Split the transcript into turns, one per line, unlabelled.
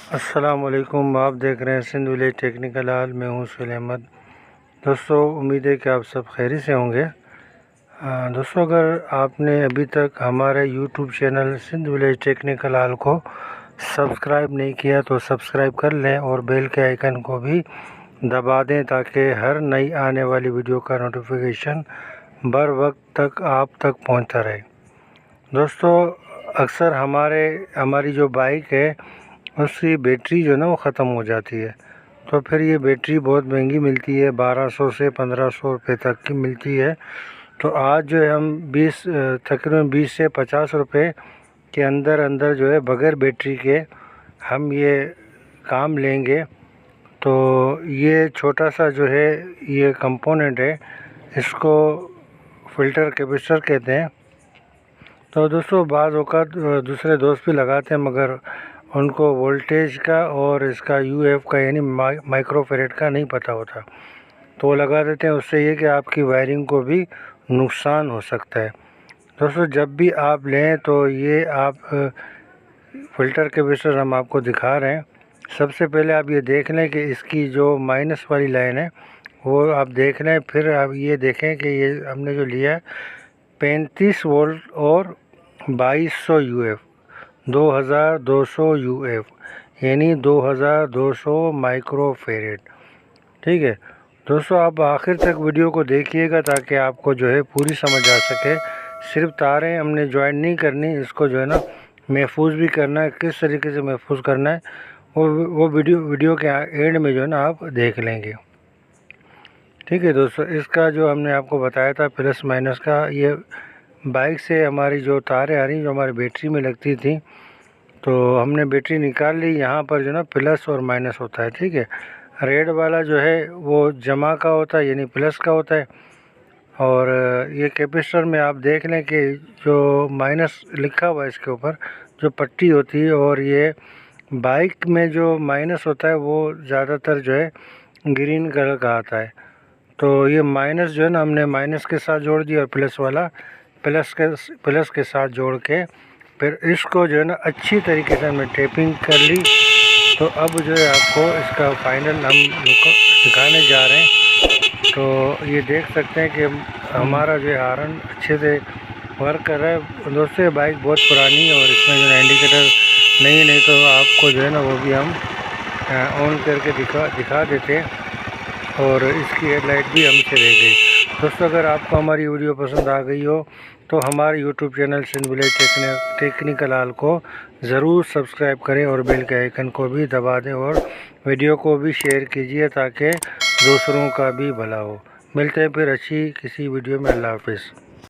अस्सलामुअलैकुम। आप देख रहे हैं सिंध विलेज टेक्निकल हॉल। मैं हूं सुहेल अहमद। दोस्तों, उम्मीद है कि आप सब खैरियत से होंगे। दोस्तों, अगर आपने अभी तक हमारे YouTube channel Sindh village technical hall को सब्सक्राइब नहीं किया तो सब्सक्राइब कर लें और बेल के आइकन को भी दबा दें ताकि हर नई आने वाली वीडियो का नोटिफिकेशन बर वक्त तक आप तक पहुंचता रहे। दोस्तों, अक्सर हमारी जो बाइक है उसकी बैटरी जो है ना वो ख़त्म हो जाती है, तो फिर ये बैटरी बहुत महंगी मिलती है, 1200 से 1500 रुपये तक की मिलती है। तो आज जो है हम तकरीबन 20 से 50 रुपये के अंदर अंदर जो है बग़ैर बैटरी के हम ये काम लेंगे। तो ये छोटा सा जो है ये कंपोनेंट है, इसको फ़िल्टर कैपेसिटर कहते हैं। तो दोस्तों, बाज़ औक़ात दूसरे दोस्त भी लगाते हैं मगर उनको वोल्टेज का और इसका यूएफ का यानी माइक्रोफेरेड का नहीं पता होता, तो वो लगा देते हैं। उससे ये कि आपकी वायरिंग को भी नुकसान हो सकता है। दोस्तों, जब भी आप लें तो ये आप फ़िल्टर कैपेसिटर हम आपको दिखा रहे हैं। सबसे पहले आप ये देख लें कि इसकी जो माइनस वाली लाइन है वो आप देख लें। फिर आप ये देखें कि ये हमने जो लिया है 35 वोल्ट और 2200 यूएफ, 2200 यूएफ यानी 2200 माइक्रोफेरेड। ठीक है दोस्तों, आप आखिर तक वीडियो को देखिएगा ताकि आपको जो है पूरी समझ आ सके। सिर्फ तारें हमने ज्वाइन नहीं करनी, इसको जो है ना महफूज भी करना है। किस तरीके से महफूज करना है वो वीडियो के एंड में जो है ना आप देख लेंगे। ठीक है दोस्तों, इसका जो हमने आपको बताया था प्लस माइनस का, ये बाइक से हमारी जो तारें आ रही जो हमारी बैटरी में लगती थी, तो हमने बैटरी निकाल ली। यहाँ पर जो ना प्लस और माइनस होता है। ठीक है, रेड वाला जो है वो जमा का होता है यानी प्लस का होता है। और ये कैपेसिटर में आप देख लें कि जो माइनस लिखा हुआ है इसके ऊपर जो पट्टी होती है, और ये बाइक में जो माइनस होता है वो ज़्यादातर जो है ग्रीन कलर का आता है। तो ये माइनस जो है ना हमने माइनस के साथ जोड़ दिया और प्लस वाला प्लस के साथ जोड़ के फिर इसको जो है ना अच्छी तरीके से हमने टेपिंग कर ली। तो अब जो है आपको इसका फाइनल हम दिखाने जा रहे हैं। तो ये देख सकते हैं कि हमारा जो है हारन अच्छे से वर्क कर रहा है। दोस्तों, बाइक बहुत पुरानी है और इसमें जो है इंडिकेटर नहीं तो आपको जो है ना वो भी हम ऑन करके दिखा देते हैं। और इसकी हेडलाइट भी हमसे रह गई। दोस्तों, अगर आपको हमारी वीडियो पसंद आ गई हो तो हमारे YouTube channel Sindh village technical hall को ज़रूर सब्सक्राइब करें और बेल के आइकन को भी दबा दें और वीडियो को भी शेयर कीजिए ताकि दूसरों का भी भला हो। मिलते हैं फिर अच्छी किसी वीडियो में। अल्लाह हाफ़िज़।